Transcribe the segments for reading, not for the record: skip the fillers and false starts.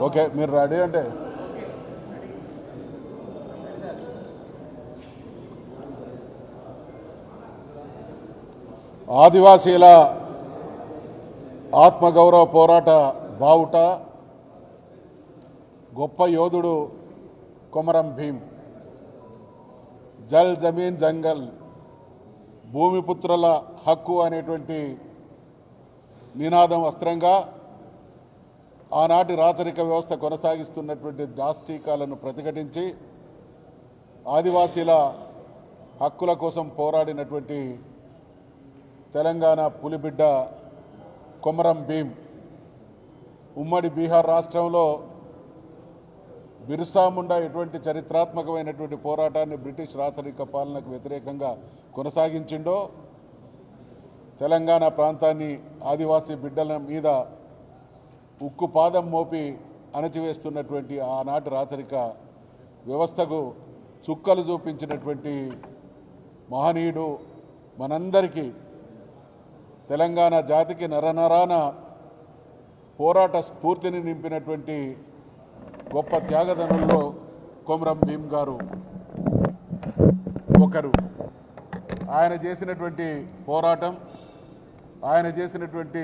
Okay మీరు ready అంటే ఆదివాసీల ఆత్మగౌరవ పోరాట బావుట గొప్ప యోధుడు కొమరం భీం. జల్ జమీన్ జంగల్ భూమిపుత్రుల హక్కు అనేటువంటి నినాదం అస్త్రంగా ఆనాటి రాచరిక వ్యవస్థ కొనసాగిస్తున్నటువంటి దాష్టీకాలను ప్రతిఘటించి ఆదివాసీల హక్కుల కోసం పోరాడినటువంటి తెలంగాణ పులిబిడ్డ కొమరం భీం. ఉమ్మడి బీహార్ రాష్ట్రంలో బిర్సా ముండా ఎటువంటి చరిత్రాత్మకమైనటువంటి పోరాటాన్ని బ్రిటిష్ రాచరిక పాలనకు వ్యతిరేకంగా కొనసాగించిండో, తెలంగాణ ప్రాంతాన్ని ఆదివాసీ బిడ్డల మీద ఉక్కు పాదం మోపి అణచివేస్తున్నటువంటి ఆనాటి రాచరిక వ్యవస్థకు చుక్కలు చూపించినటువంటి మహనీయుడు, మనందరికీ తెలంగాణ జాతికి నరనరాన పోరాట స్ఫూర్తిని నింపినటువంటి గొప్ప త్యాగదనుల్లో కొమరం భీం గారు ఒకరు. ఆయన చేసినటువంటి పోరాటం, ఆయన చేసినటువంటి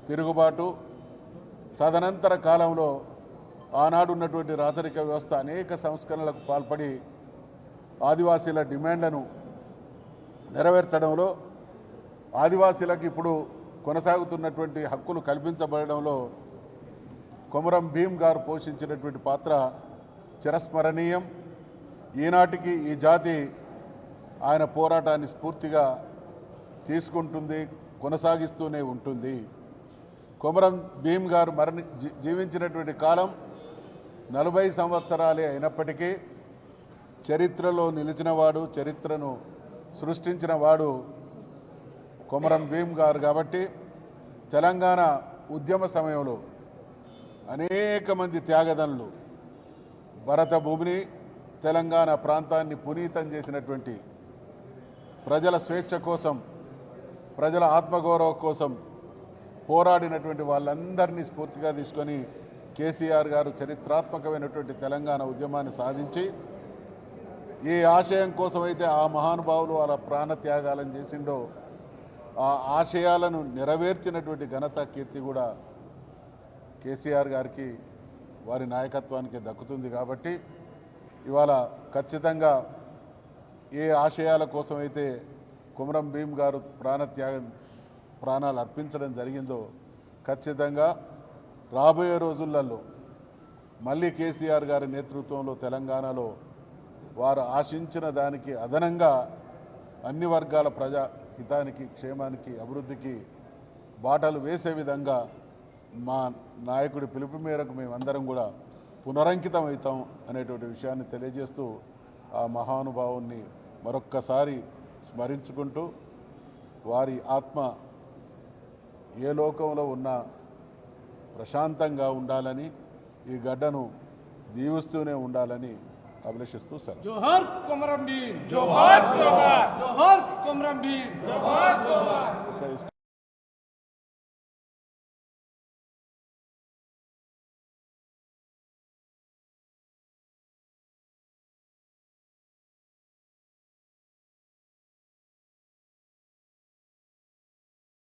తిరుగుబాటు, తదనంతర కాలంలో ఆనాడు ఉన్నటువంటి రాచరిక వ్యవస్థ అనేక సంస్కరణలకు పాల్పడి ఆదివాసీల డిమాండ్లను నెరవేర్చడంలో, ఆదివాసీలకు ఇప్పుడు కొనసాగుతున్నటువంటి హక్కులు కల్పించబడడంలో కొమరం భీం గారు పోషించినటువంటి పాత్ర చిరస్మరణీయం. ఈనాటికి ఈ జాతి ఆయన పోరాటాన్ని స్ఫూర్తిగా తీసుకుంటుంది, కొనసాగిస్తూనే ఉంటుంది. కొమరం భీం గారు జీవించినటువంటి కాలం 40 సంవత్సరాలే అయినప్పటికీ చరిత్రలో నిలిచినవాడు, చరిత్రను సృష్టించిన వాడు కొమరం భీం గారు. కాబట్టి తెలంగాణ ఉద్యమ సమయంలో అనేక మంది త్యాగదనులు భరత భూమిని, తెలంగాణ ప్రాంతాన్ని పునీతం చేసినటువంటి, ప్రజల స్వేచ్ఛ కోసం, ప్రజల ఆత్మగౌరవం కోసం పోరాడినటువంటి వాళ్ళందరినీ స్ఫూర్తిగా తీసుకొని కేసీఆర్ గారు చరిత్రాత్మకమైనటువంటి తెలంగాణ ఉద్యమాన్ని సాధించి, ఏ ఆశయం కోసమైతే ఆ మహానుభావులు వాళ్ళ ప్రాణత్యాగాలను చేసిండో ఆ ఆశయాలను నెరవేర్చినటువంటి ఘనత, కీర్తి కూడా కేసీఆర్ గారికి, వారి నాయకత్వానికి దక్కుతుంది. కాబట్టి ఇవాళ ఖచ్చితంగా ఏ ఆశయాల కోసమైతే కొమరం భీం గారు ప్రాణాలు అర్పించడం జరిగిందో, ఖచ్చితంగా రాబోయే రోజులలో మళ్ళీ కేసీఆర్ గారి నేతృత్వంలో తెలంగాణలో వారు ఆశించిన దానికి అదనంగా అన్ని వర్గాల ప్రజా హితానికి, క్షేమానికి, అభివృద్ధికి బాటలు వేసే విధంగా మా నాయకుడి పిలుపు మేరకు మేమందరం కూడా పునరంకితం అవుతాం అనేటువంటి విషయాన్ని తెలియజేస్తూ ఆ మహానుభావుని మరొక్కసారి స్మరించుకుంటూ వారి ఆత్మ ఏ లోకంలో ఉన్నా ప్రశాంతంగా ఉండాలని, ఈ గడ్డను దీవిస్తూనే ఉండాలని అభిలషిస్తూ సెలవు. జోహార్ కొమరం భీం, జోహార్ జోహార్, జోహార్ కొమరం భీం, జోహార్ జోహార్.